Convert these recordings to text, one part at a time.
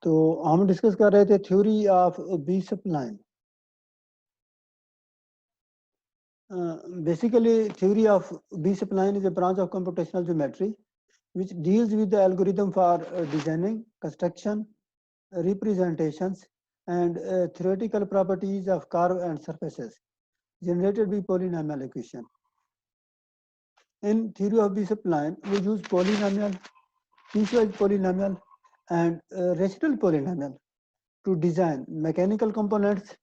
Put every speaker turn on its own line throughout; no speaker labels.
तो हम डिस्कस कर रहे थे theory of B spline. Basically, theory of B spline is a branch of computational geometry which deals with the algorithm for designing, construction, representations, and theoretical properties of curve and surfaces generated by polynomial equation. In theory of B spline, we use polynomial, piecewise polynomial, and rational polynomial to design mechanical components,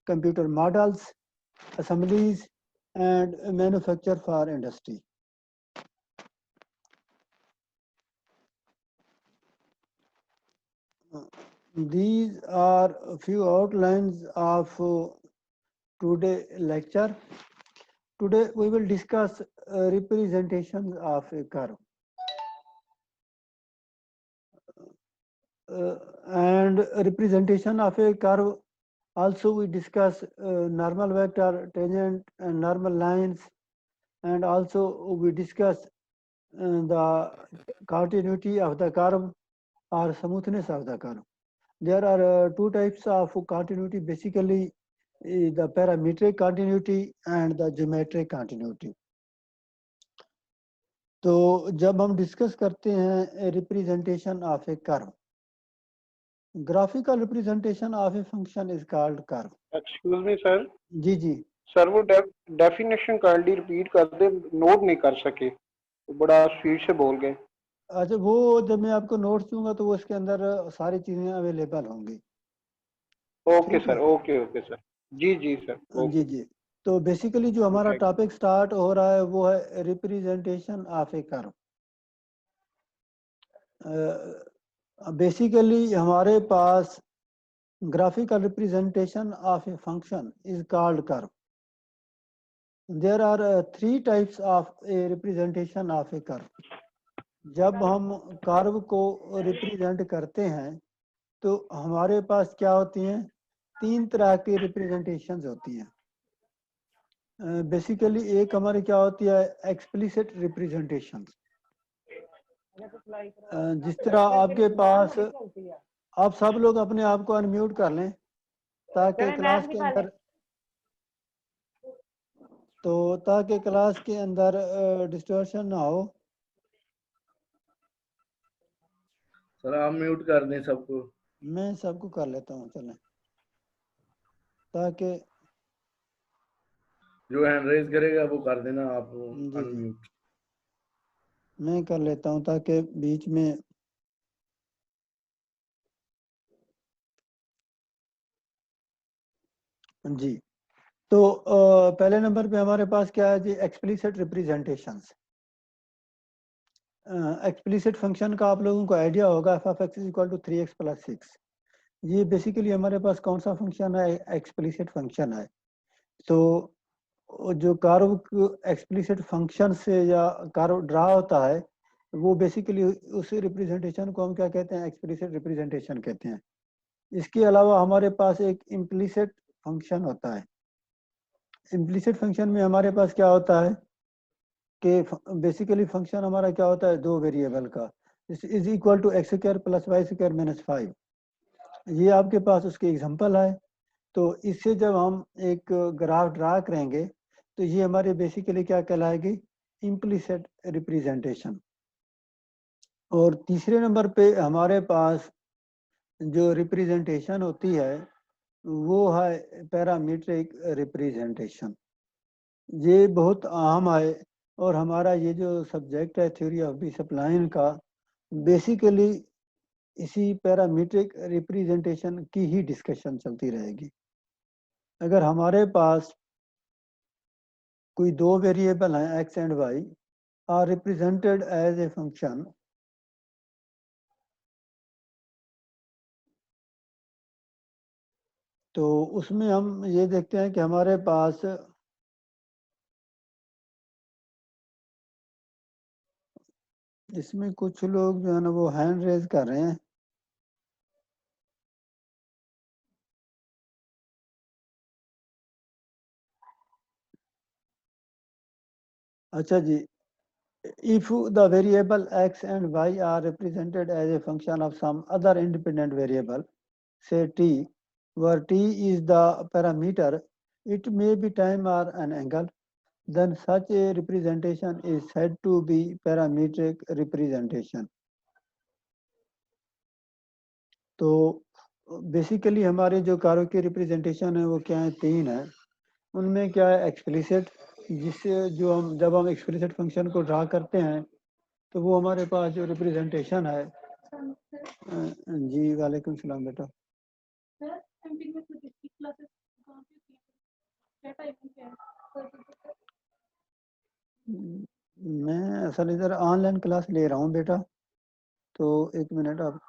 computer models, assemblies, and manufacture for industry. These are a few outlines of today's lecture. Today we will discuss representations of a curve. And representation of a curve, also we discuss normal vector, tangent, and normal lines, and also we discuss the continuity of the curve or smoothness of the curve. There are two types of continuity, basically the parametric continuity and the geometric continuity. तो जब हम discuss करते हैं representation of a curve, graphical representation of a function is called curve.
Excuse me sir.
जी जी
sir वो definition kindly repeat कर दे, नोट नहीं कर सके, बड़ा स्पीड से बोल गए.
अच्छा, वो जब मैं आपको नोट्स दूंगा तो वो इसके अंदर सारी चीजें अवेलेबल होंगी.
Okay sir, okay okay sir. जी जी सर.
जी जी. तो बेसिकली जो हमारा टॉपिक स्टार्ट हो रहा है वो है representation of a curve. Basically हमारे पास graphical representation of a function is called curve. There are three types of a representation of a curve. जब हम कर्व को रिप्रेजेंट करते हैं तो हमारे पास क्या होती हैं, तीन तरह की रिप्रेजेंटेशंस होती हैं. बेसिकली एक हमारी क्या होती है, एक्सप्लिसिट रिप्रेजेंटेशंस. जिस तरह आपके पास, आप सब लोग अपने आप को अनम्यूट कर लें ताकि क्लास के अंदर ताकि क्लास के अंदर डिस्टॉर्शन ना हो.
सर आप म्यूट कर दें सबको.
मैं सबको कर लेता हूँ, चलें, ताकि
जो हैंड रेज करेगा वो कर देना आप
अनम्यूट. मैं कर लेता हूँ ताकि बीच में जी. तो पहले नंबर पे हमारे पास क्या है जी, एक्सप्लिसिट रिप्रेजेंटेशंस. एक्सप्लिसिट फंक्शन का आप लोगों को आइडिया होगा, f of x is equal to 3x + 6. ये बेसिकली हमारे पास कौन सा फंक्शन है, एक्सप्लिसिट फंक्शन है. तो जो कर्व एक्सप्लिसिट फंक्शन से या कर्व ड्रा होता है वो बेसिकली उस रिप्रेजेंटेशन को हम क्या कहते हैं, एक्सप्लिसिट रिप्रेजेंटेशन कहते हैं. इसके अलावा हमारे पास एक इम्प्लिसिट फंक्शन होता है. इम्प्लिसिट फंक्शन में हमारे पास क्या होता है कि बेसिकली फंक्शन हमारा क्या होता है, दो वेरिएबल का, is equal to x² + y² - 5. ये आपके पास उसके एग्जांपल है. तो इससे जब हम एक ग्राफ ड्रा करेंगे तो ये हमारे बेसिकली क्या कहलाएगी, इम्प्लिसिट रिप्रेजेंटेशन. और तीसरे नंबर पे हमारे पास जो रिप्रेजेंटेशन होती है वो है पैरामीट्रिक रिप्रेजेंटेशन. ये बहुत अहम है और हमारा ये जो सब्जेक्ट है थ्योरी ऑफ बी सप्लाइन का, बेसिकली इसी पैरामीट्रिक रिप्रेजेंटेशन की ही डिस्कशन चलती रहेगी. अगर हमारे पास कोई दो वेरिएबल हैं x and y are represented as a function, तो उसमें हम ये देखते हैं कि हमारे पास इसमें कुछ लोग जो है ना वो हैंड रेज कर रहे हैं. अच्छा जी, if the variable x and y are represented as a function of some other independent variable, say t, where t is the parameter, it may be time or an angle, then such a representation is said to be parametric representation. तो basically हमारे जो कारों की representation है वो क्या है, 3 है। उनमें क्या है, एक्सप्लिसिट, जिससे जो हम जब हम एक्सप्लिसिट फंक्शन को ड्रा करते हैं तो वो हमारे पास जो रिप्रेजेंटेशन है। जी वालेकुम सलाम बेटा। मैं असल इधर ऑनलाइन क्लास ले रहा हूँ बेटा, तो 1 मिनट आप।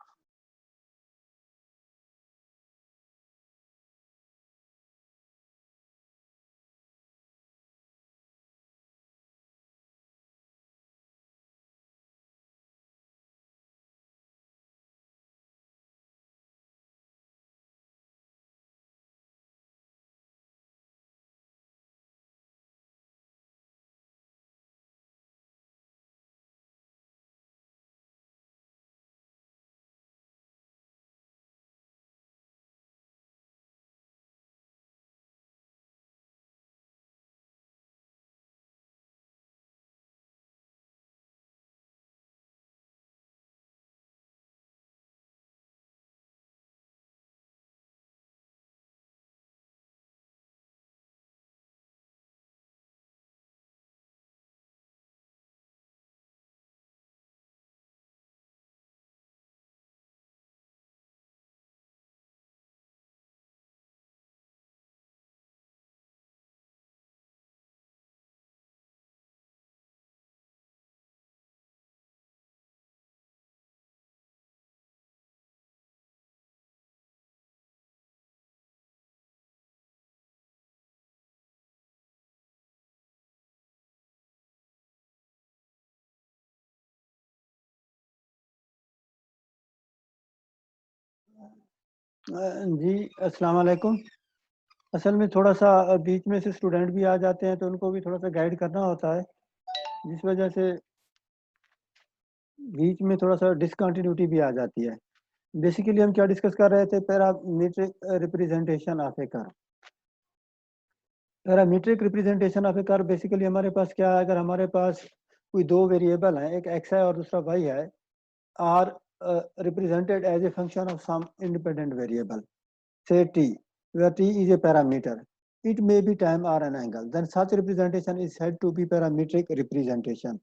जी अस्सलाम वालेकुम। असल में थोड़ा सा बीच में से स्टूडेंट भी आ जाते हैं तो उनको भी थोड़ा सा गाइड करना होता है, जिस वजह से बीच में थोड़ा सा डिसकंटिन्यूटी भी आ जाती है। बेसिकली हम क्या डिस्कस कर रहे थे, parametric representation of a curve. Parametric representation of a curve basically हमारे पास क्या है, अगर हमारे पास कोई दो वेरिएबल हैं, एक x है और दूसरा y है, are represented as a function of some independent variable, say t, where t is a parameter. It may be time or an angle. Then such representation is said to be parametric representation.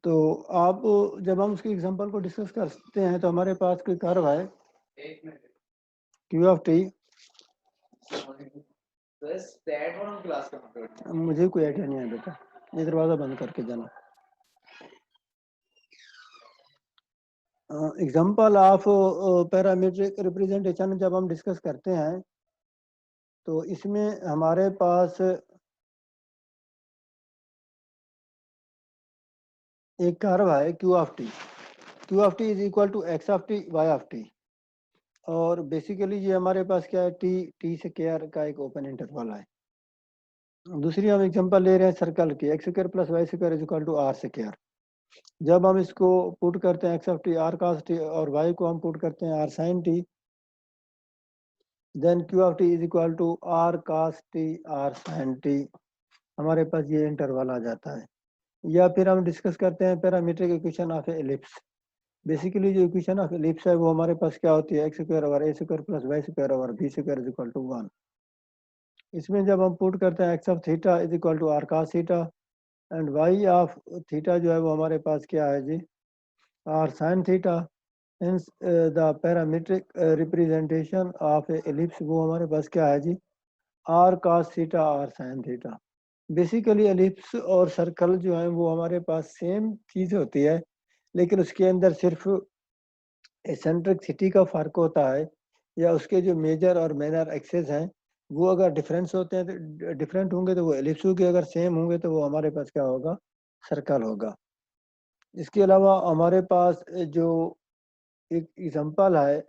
तो आप जब हम उसके example को discuss करते हैं तो हमारे पास कोई कर्व है q of t। मुझे कोई आइडिया नहीं है बेटा, ये दरवाजा बंद करके जाना। एग्जाम्पल ऑफ पैरामीट्रिक रिप्रेजेंटेशन जब हम डिस्कस करते हैं तो इसमें हमारे पास एक कर्व है q of t is equal to x of t y of t, और बेसिकली ये हमारे पास क्या है, टी से केयर का एक ओपन इंटरवल है। दूसरी हम एग्जांपल ले रहे हैं सर्कल की, x square plus y square is equal to r square. जब हम इसको पुट करते हैं x of t r cos t और वाई को हम पुट करते हैं r sine t, then q of t is equal to r cos t r sine t, हमारे पास ये इंटरवल आ जाता है। या फिर हम डिस्कस करते हैं parametric equation of ellipse. Basically जो इक्वेशन ऑफ एलिप्स है वो हमारे पास क्या होती है, x square over a square plus y square over b square is equal to 1। इसमें जब हम पुट करते हैं x of theta is equal to r cos theta and y of theta जो है वो हमारे पास क्या है जी, r sine theta. Hence the parametric representation of A ellipse वो हमारे पास क्या है जी, r cos theta r sine theta. Basically ellipse और सर्कल जो है वो हमारे पास सेम चीज़ होती है, लेकिन उसके अंदर सिर्फ एसेंट्रिसिटी का फर्क होता है, या उसके जो मेजर और माइनर एक्सेस हैं वो अगर डिफरेंस होते हैं तो डिफरेंट होंगे तो वो एलिप्स होगी, अगर सेम होंगे तो वो हमारे पास क्या होगा, सर्कल होगा। इसके अलावा हमारे पास जो एक एग्जांपल है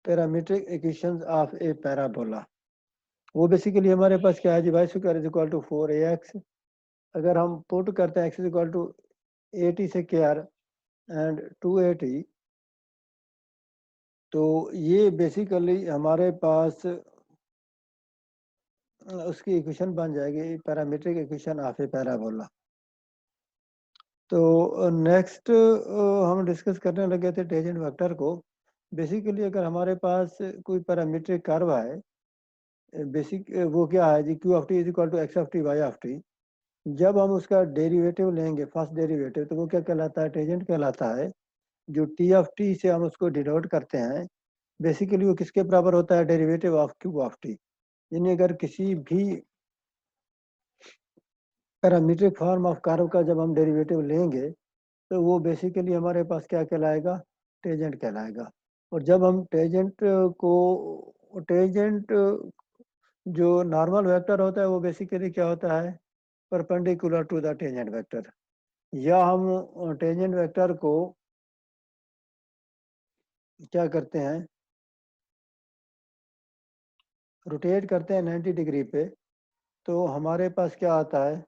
parametric equations of a parabola. वो बेसिकली हमारे पास क्या है जी, y square is equal to 4ax। अगर हम पुट करते हैं x इज इक्वल टू 80 से केआर एंड 280, तो ये बेसिकली हमारे पास उसकी इक्वेशन बन जाएगी parametric equation of a parabola. तो नेक्स्ट हम डिस्कस करने लगे थे टेंजेंट वेक्टर को। बेसिकली अगर हमारे पास कोई पैरामीट्रिक कर्व है, बेसिक वो क्या है जी, q of t is equal to x of t y of t. जब हम उसका डेरिवेटिव लेंगे, फर्स्ट डेरिवेटिव, तो वो क्या कहलाता है, टेंजेंट कहलाता है। जो टी ऑफ टी से हम उसको डिनोट करते हैं, बेसिकली वो किसके बराबर होता है, derivative of Q of T. यानी अगर किसी भी पैरामीट्रिक फॉर्म ऑफ कर्व का जब हम डेरिवेटिव लेंगे, तो वो बेसिकली हमारे पास क्या कहलाएगा, टेंजेंट कहलाएगा। और जब हम टेंजेंट जो नॉर्मल वेक्टर होता है वो बेसिकली क्या होता है, perpendicular to the tangent vector. या हम टेंजेंट वेक्टर को क्या करते हैं, रोटेट करते हैं 90 डिग्री पे, तो हमारे पास क्या आता है,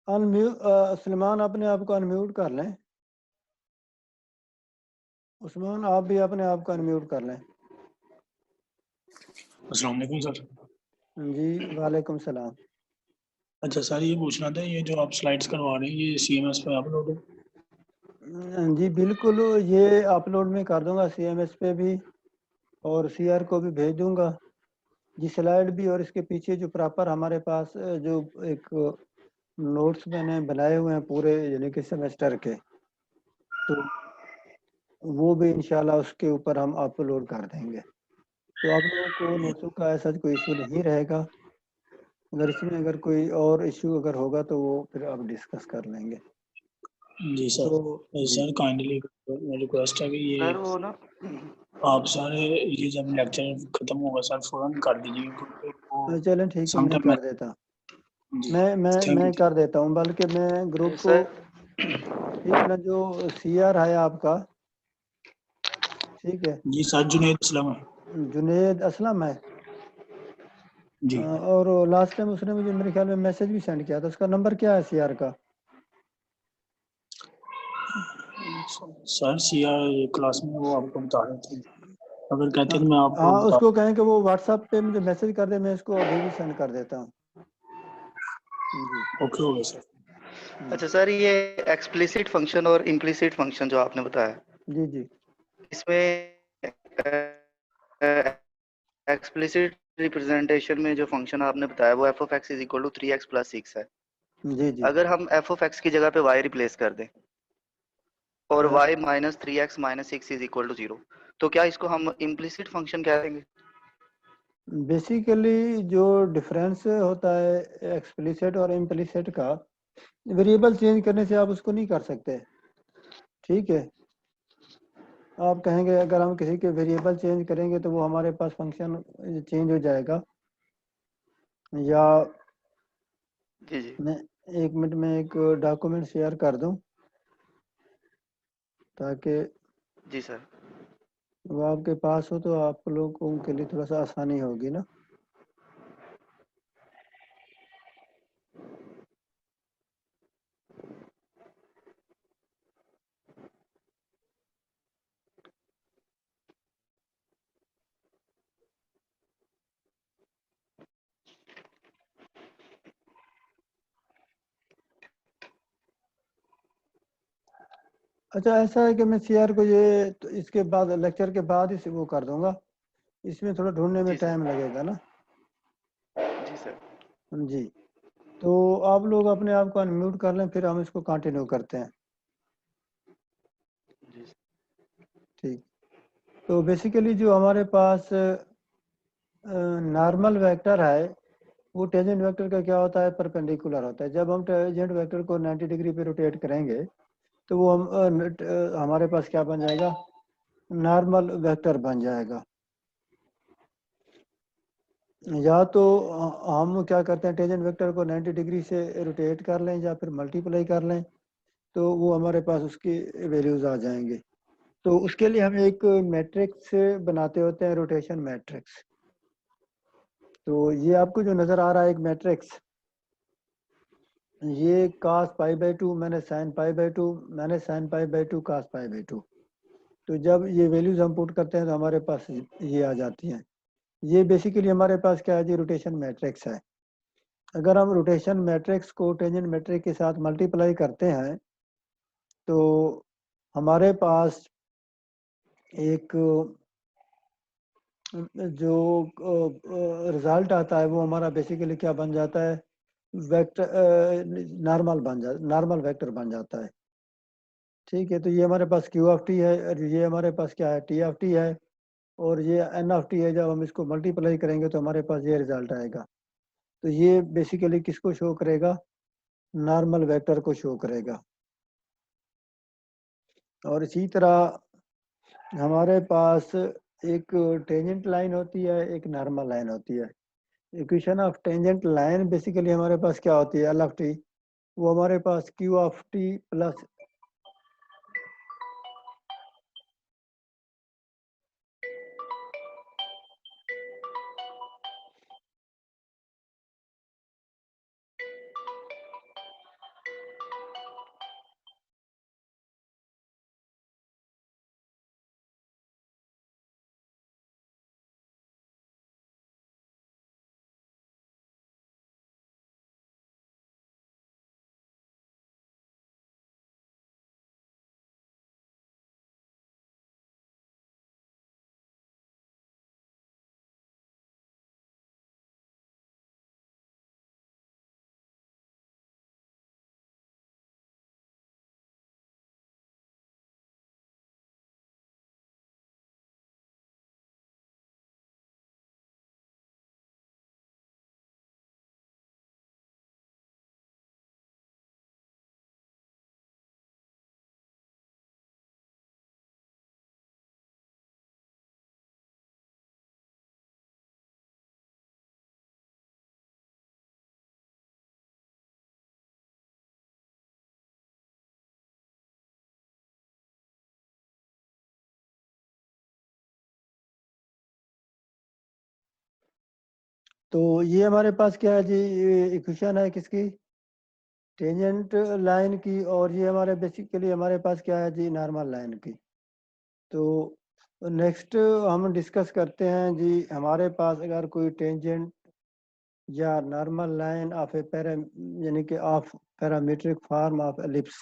अनम्यूट। सलमान अपने आप को अनम्यूट कर लें। उस्मान आप भी अपने आप को अनम्यूट कर लें।
अस्सलाम वालेकुम सर।
जी वालेकुम सलाम।
अच्छा सर, ये पूछना था, ये जो आप स्लाइड्स करवा रहे हैं ये CMS पे अपलोड है?
जी बिल्कुल, ये अपलोड में कर दूंगा CMS पे भी, और CR को भी भेज दूंगा जी। स्लाइड भी और इसके पीछे जो प्रॉपर हमारे पास जो एक नोट्स मैंने बनाए हुए हैं पूरे यानी कि सेमेस्टर के, तो वो भी इंशाल्लाह उसके ऊपर हम अपलोड कर देंगे। तो आप लोगों को नोट्सों का ऐसा कोई इशू नहीं रहेगा। अगर इसमें अगर कोई और इशू अगर होगा तो वो फिर आप डिस्कस कर लेंगे।
जी सर।
तो
सर काइंडली रिक्वेस्ट है कि ये
सर वो ना
आप सारे ये जब लेक्चर खत्म होगा सर फौरन कर दीजिए, क्योंकि वो
चलें ठीक है, मैं
समटाइम
कर देता।
जी
मैं
थैंक यू।
कर देता हूँ, बल्कि मैं ग्रुप को,
सर
ठीक है ना, जो CR है आपका, ठीक है,
जी सर, जुनेद इस्लाम है।
जुनेद असलम है।
जी
और लास्ट टाइम उसने मुझे मेरे ख्याल में मैसेज भी सेंड किया था। उसका नंबर क्या है CR का?
सर CR क्लास में वो आपको बता रहे थे, अगर कहते
हाँ
तो मैं आपको
हाँ,
बता।
उसको कहें कि वो व्हाट्सएप पे मुझे मैसेज कर दे, मैं इसको अभी भी सेंड कर देता हूँ जी।
ओके हो गया सर।
अच्छा सर, ये एक्सप्लिसिट फंक्शन और इम्प्लिसिट फंक्शन जो आपने बताया,
जी जी
इसमें एक्सप्लिसिट रिप्रेजेंटेशन में जो फंक्शन आपने बताया वो f(x) is equal to 3x plus 6 है।
जी जी।
अगर हम f(x) की जगह पे y रिप्लेस कर दें और y minus 3x minus 6 is equal to 0, तो क्या इसको हम इम्प्लिसिट फंक्शन कह देंगे?
बेसिकली जो डिफरेंस होता है एक्सप्लिसिट और इम्प्लिसिट का, वेरिएबल चेंज करने से आप उसको नहीं कर सकते। ठीक है, आप कहेंगे अगर हम किसी के वेरिएबल चेंज करेंगे तो वो हमारे पास फंक्शन चेंज हो जाएगा। या
जी जी
मैं 1 मिनट में एक डॉक्यूमेंट शेयर कर दूं ताकि
जी सर।
वो आपके पास हो तो आप लोगों के लिए थोड़ा सा आसानी होगी ना। अच्छा, ऐसा है कि मैं CR को ये तो इसके बाद लेक्चर के बाद ही वो कर दूंगा, इसमें थोड़ा ढूंढने में
जी सर।
टाइम लगेगा ना
जी सर।
जी। तो आप लोग अपने आप को अनम्यूट कर लें, फिर हम इसको कंटिन्यू करते हैं।
जी
ठीक, तो बेसिकली जो हमारे पास नॉर्मल वेक्टर है, वो टेंजेंट वेक्टर का क्या होता है, परपेंडिकुलर होता है। जब हम टेंजेंट वेक्टर को 90 डिग्री पे रोटेट करेंगे तो वो हमारे पास क्या बन जाएगा, नॉर्मल वेक्टर बन जाएगा। या तो हम क्या करते हैं, टेंजेंट वेक्टर को 90 डिग्री से रोटेट कर लें या फिर मल्टीप्लाई कर लें, तो वो हमारे पास उसकी वैल्यूज आ जाएंगे। तो उसके लिए हम एक मैट्रिक्स बनाते होते हैं, रोटेशन मैट्रिक्स। तो ये आपको जो नज़र आ रहा है एक मैट्रिक्स, ये cos π/2 मैंने sin π/2 मैंने sin π/2 cos π/2। तो जब ये वैल्यूज हम पुट करते हैं तो हमारे पास ये आ जाती हैं। ये बेसिकली हमारे पास क्या है जी, रोटेशन मैट्रिक्स है। अगर हम रोटेशन मैट्रिक्स को टेंजेंट मैट्रिक्स के साथ मल्टीप्लाई करते हैं तो हमारे पास एक जो रिजल्ट आता है वो हमारा बेसिकली क्या बन जाता है, वेक्टर नॉर्मल वेक्टर बन जाता है। ठीक है, तो ये हमारे पास क्यू ऑफ टी है और ये हमारे पास क्या है, टी ऑफ टी है, और ये एन ऑफ टी है। जब हम इसको मल्टीप्लाई करेंगे तो हमारे पास ये रिजल्ट आएगा। तो ये बेसिकली किसको शो करेगा, नॉर्मल वेक्टर को शो करेगा। और इसी तरह हमारे पास एक टेंजेंट लाइन होती है, एक नॉर्मल लाइन होती है। Equation of tangent line basically हमारे पास क्या होती है, एल ऑफ टी, वो हमारे पास क्यू ऑफ टी प्लस तो ये हमारे पास क्या है जी, इक्वेशन है किसकी, टेंजेंट लाइन की, और ये हमारे बेसिकली हमारे पास क्या है जी, नॉर्मल लाइन की। तो नेक्स्ट हम डिस्कस करते हैं जी, हमारे पास अगर कोई टेंजेंट या नॉर्मल लाइन ऑफ ए यानी कि of parametric form of ellipse,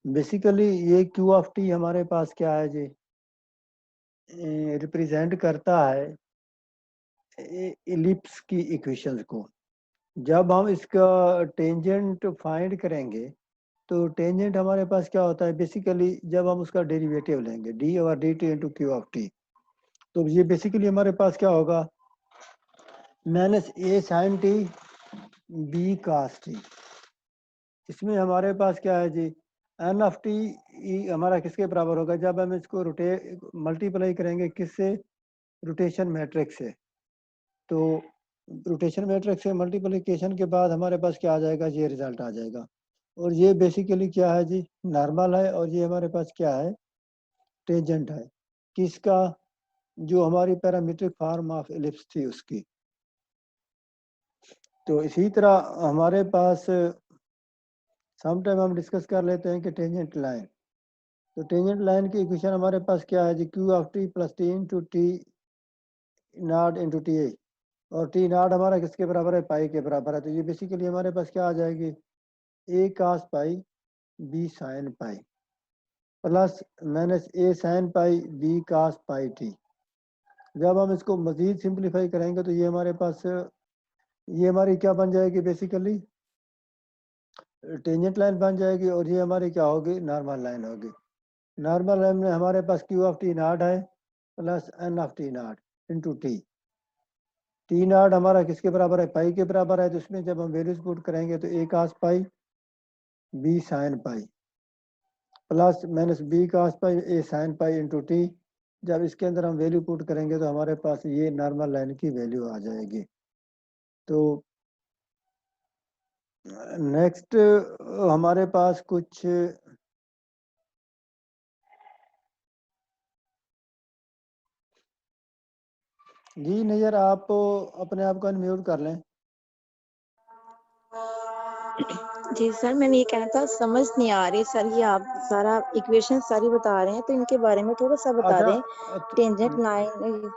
basically ये क्यू ऑफ टी हमारे पास क्या है जी, रिप्रेजेंट करता है एलिप्स की इक्वेशंस को। जब हम इसका टेंजेंट फाइंड करेंगे तो टेंजेंट हमारे पास क्या होता है, बेसिकली जब हम उसका डेरिवेटिव लेंगे d over d t into q of t, तो ये बेसिकली हमारे पास क्या होगा, minus a sine t b cos t. इसमें हमारे पास क्या है जी, एन ऑफ टी हमारा किसके बराबर होगा, जब हम इसको मल्टीप्लाई करेंगे किससे, रोटेशन मैट्रिक्स से। तो रोटेशन मैट्रिक्स से मल्टीप्लिकेशन के बाद हमारे पास क्या आ जाएगा, ये रिजल्ट आ जाएगा। और ये बेसिकली क्या है जी, नॉर्मल है, और ये हमारे पास क्या है, टेंजेंट है किसका, जो हमारी पैरामीट्रिक फॉर्म ऑफ एलिप्स थी उसकी। तो इसी तरह हमारे पास सम टाइम हम डिस्कस कर लेते हैं कि टेंजेंट लाइन, तो टेंजेंट लाइन की इक्वेशन हमारे पास क्या है जी, q of t plus t into t not into t a, और टी नॉट हमारा किसके बराबर है, पाई के बराबर है। तो ये बेसिकली हमारे पास क्या आ जाएगी, a cos pi b sine pi plus minus a sine pi b cos pi t. जब हम इसको मजीद सिंप्लीफाई करेंगे तो ये हमारे पास ये हमारी क्या बन जाएगी, बेसिकली टेंजेंट लाइन बन जाएगी, और ये हमारी क्या होगी, नॉर्मल लाइन होगी। नॉर्मल लाइन में हमारे पास क्यू ऑफ टी नॉट है plus n of t not into t. T nought हमारा किसके बराबर है, पाई के बराबर है। तो इसमें जब हम वैल्यूज पुट करेंगे तो a cos pi b sine pi plus minus b cos pi a sine pi into t. जब इसके अंदर हम वैल्यू पुट करेंगे तो हमारे पास ये नॉर्मल लाइन की वैल्यू आ जाएगी। तो नेक्स्ट हमारे पास कुछ जी नैयर, आप अपने आप को अनम्यूट कर लें।
जी सर, मैंने ये कहना था, समझ नहीं आ रही सर, ये आप सारा इक्वेशन सारी बता रहे हैं तो इनके बारे में थोड़ा सा बता
अच्छा,
दें। Tangent line.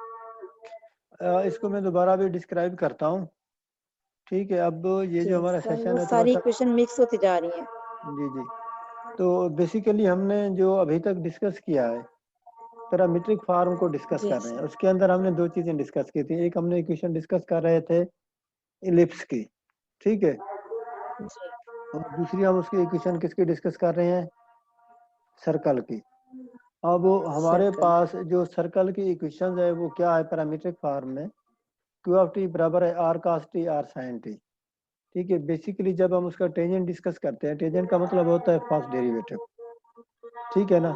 इसको मैं दोबारा भी डिस्क्राइब करता हूँ। ठीक है, अब ये जो हमारा
सर
सेशन
वो
है थोड़ा
सारी
सा,
इक्वेशन मिक्स होती जा रही हैं।
जी जी, तो बेसिकली हमने जो अभी तक डिस्कस किया है पैरामीट्रिक फॉर्म को डिस्कस
जी
कर रहे हैं।
सर।
उसके अंदर हमने दो चीजें डिस्कस की थी। एक हमने इक्वेशन डिस्कस कर रहे थे इलिप्स की, ठीक है,
जी
और दूसरी हम उसकी इक्वेशन किसकी डिस्कस कर रहे हैं, सर्कल की। अब हमारे
सर्कल।
पास जो सर्कल की इक्वेशन है वो क्या है पैरामीट्रिक फॉर्म में, क्यू ऑफ टी बराबर है r cos t r sine t. ठीक है, बेसिकली जब हम उसका टेंजेंट डिस्कस करते हैं, टेंजेंट का मतलब होता है फर्स्ट डेरिवेटिव, ठीक है ना।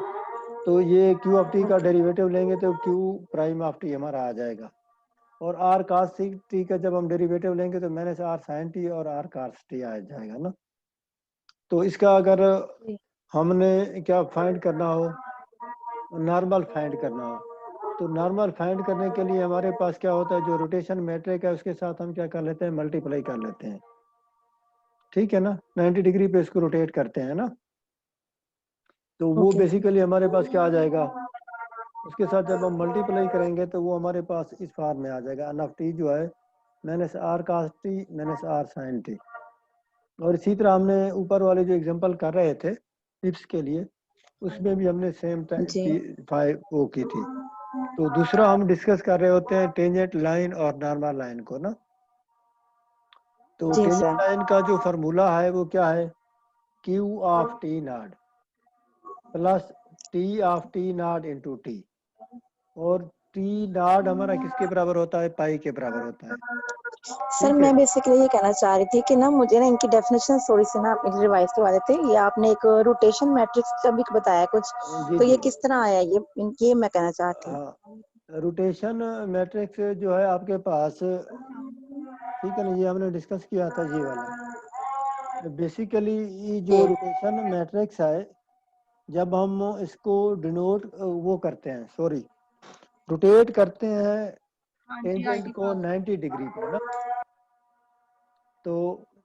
तो ये क्यू ऑफ टी का डेरिवेटिव लेंगे तो क्यू प्राइम ऑफ टी हमारा आ जाएगा, और आर कॉस टी का जब हम डेरिवेटिव लेंगे तो माइनस आर साइन टी और आर कॉस टी आ जाएगा ना। तो इसका अगर हमने क्या फाइंड करना हो, नॉर्मल फाइंड करना हो, तो नॉर्मल फाइंड करने के लिए हमारे पास क्या होता है, जो रोटेशन मैट्रिक है उसके साथ हम क्या कर लेते हैं, मल्टीप्लाई कर लेते हैं, ठीक है ना। 90 डिग्री पे इसको रोटेट करते हैं ना, तो वो
ओके सर।
बेसिकली हमारे पास क्या आ जाएगा, उसके साथ जब हम मल्टीप्लाई करेंगे तो वो हमारे पास इस फॉर्म में आ जाएगा, एन ऑफ टी जो है minus r cos t minus r sine t. और इसी तरह हमने ऊपर वाले जो एग्जांपल कर रहे थे टिप्स के लिए, उसमें भी हमने सेम
जी
फाइव वो की थी। तो दूसरा हम डिस्कस कर रहे होते हैं टेंजेंट लाइन और नॉर्मल लाइन को ना। तो
जी
टेंजेंट
सर।
लाइन का जो फार्मूला है वो क्या है, Q of t not plus T of t not into T, और टी नॉट हमारा किसके बराबर होता है, पाई के बराबर होता है,
सर
ठीक है।
मैं बेसिकली ये कहना चाह रही थी कि ना मुझे ना इनकी डेफिनेशन थोड़ी सी ना आप रिवाइज करवा देते। ये आपने एक रोटेशन मैट्रिक्स का भी बताया कुछ,
जी
तो ये
जी,
किस तरह आया, ये मैं कहना चाहती हूँ।
हाँ, रोटेशन मैट्रिक्स जो है आपके पास, ठीक है ना, ये हमने डिस्कस किया था ये वाला। बेसिकली ये जो
जी
रोटेशन मैट्रिक्स है, जब हम इसको डिनोट वो करते हैं, सॉरी, रोटेट करते हैं टेंजेंट को 90 डिग्री पे ना, तो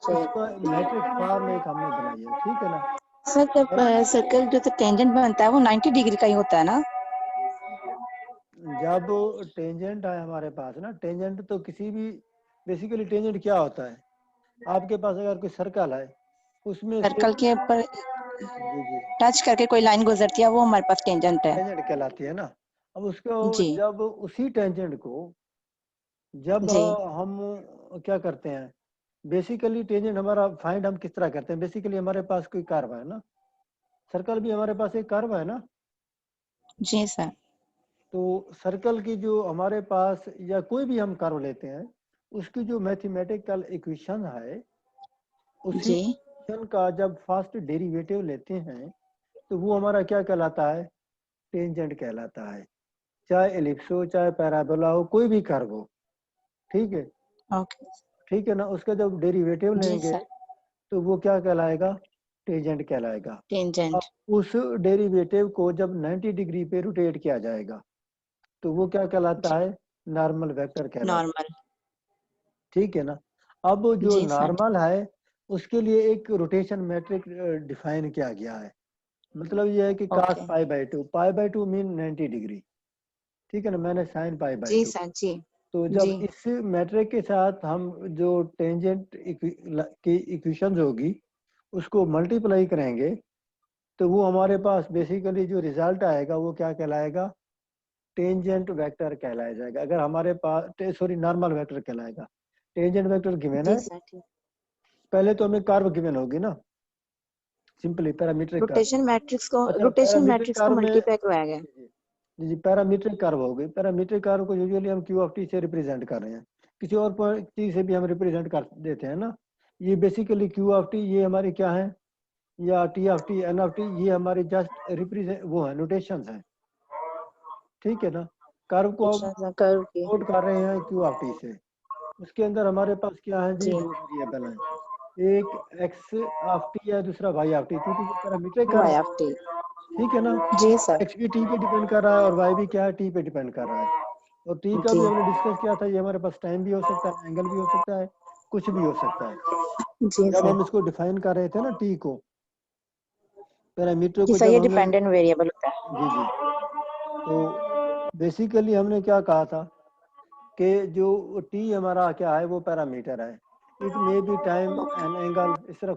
जी।
उसका मैट्रिक्स फॉर्म एक हमने बनाई है, ठीक है ना।
सर जब
और
सर्कल जो टेंजेंट बनता है वो 90 डिग्री का ही होता है ना।
जब टेंजेंट है हमारे पास ना, टेंजेंट तो किसी भी, बेसिकली टेंजेंट क्या होता है, आपके पास अगर कोई सर्कल है उसमें से,
सर्कल के ऊपर
जी जी,
टच करके कोई लाइन गुजरती है वो हमारे पास टेंजेंट है।
टेंजेंट कहलाती है ना। अब उसको
जी
जब उसी टेंजेंट को जब
जी
हम क्या करते हैं, बेसिकली टेंजेंट हमारा फाइंड हम किस तरह करते हैं, बेसिकली हमारे पास कोई कर्व है ना, सर्कल भी हमारे पास एक कर्व है ना।
जी सर।
तो सर्कल की जो हमारे पास, या कोई भी हम कर्व लेते हैं, उसकी जो मैथमेटिकल इक्वेशन है, उसी
जी
इक्वेशन का जब फर्स्ट डेरिवेटिव लेते हैं तो वो हमारा क्या कहलाता है, टेंजेंट कहलाता है। चाहे एलिप्स हो, चाहे पैराबोला हो, कोई भी कर्व हो, ठीक है,
ओके।
ठीक है ना। उसका जब डेरिवेटिव
जी
लेंगे
सर।
तो वो क्या कहलाएगा, टेंजेंट कहलाएगा।
टेंजेंट।
अब उस डेरिवेटिव को जब 90 डिग्री पे रोटेट किया जाएगा तो वो क्या कहलाता
जी
है, नॉर्मल वेक्टर कहलाता
नॉर्मल।
है, ठीक है ना। अब जो
जी सर।
नॉर्मल है उसके लिए एक रोटेशन मैट्रिक डिफाइन किया गया है। मतलब ये है कि cos
okay.
Pi by two mean 90 degree, ठीक है ना, मैंने साइन पाई बाई
जी
टू।
सर। जी
तो
जी
जब इस मैट्रिक के साथ हम जो टेंजेंट की इक्वेशन होगी उसको मल्टीप्लाई करेंगे तो वो हमारे पास बेसिकली जो रिजल्ट आएगा वो क्या कहलाएगा, टेंजेंट वेक्टर कहलाया जाएगा। अगर हमारे पास, सॉरी, नॉर्मल वेक्टर कहलाएगा। टेंजेंट वेक्टर गिवन
जी
है,
सर। ठीक।
पहले तो हमें कर्व गिवन होगी ना, सिंपली पैरामीट्रिक कर्व। अच्छा,
रोटेशन
पैरामीट्रिक
मैट्रिक्स को
कर्व में,
मल्टीप्लाई करवाया गया।
जी जी, पैरामीट्रिक कर्व हो गई। पैरामीट्रिक कर्व को यूजुअली हम क्यू ऑफ टी से रिप्रेजेंट कर रहे हैं, किसी और चीज से भी हम रिप्रेजेंट कर देते हैं ना। ये बेसिकली क्यू ऑफ टी ये हमारी क्या है, या t of t n of t, ये हमारी जस्ट रिप्रेजेंट वो है, नोटेशंस हैं, ठीक है ना। कर्व को हम
अच्छा कर्व की
कोड कर रहे हैं क्यू ऑफ टी से। उसके अंदर हमारे पास क्या है जी,
जी
दो वेरिएबल हैं, एक एक्स ऑफ टी है, दूसरा वाई ऑफ टी। टी के पैरामीटर कर
वाई
रहा है,
ऑफ टी।
ठीक है ना।
जी सर।
एक्स भी टी पे डिपेंड कर रहा है और वाई भी क्या है, टी पे डिपेंड कर रहा है। और टी का
जी
भी हमने डिस्कस किया था, ये हमारे पास टाइम भी हो सकता है, एंगल भी हो सकता है, कुछ भी हो सकता है।
जी
जब
सर।
हम इसको डिफाइन कर रहे थे ना टी को, पैरामीटर
जी
को
सर
जब
ये
हमने,
डिपेंडेंट वेरिएबल होता है।
जी जी, तो बेसिकली हमने क्या कहा था कि जो टी हमारा क्या है वो पैरामीटर है, it may be time and angle, इस तरह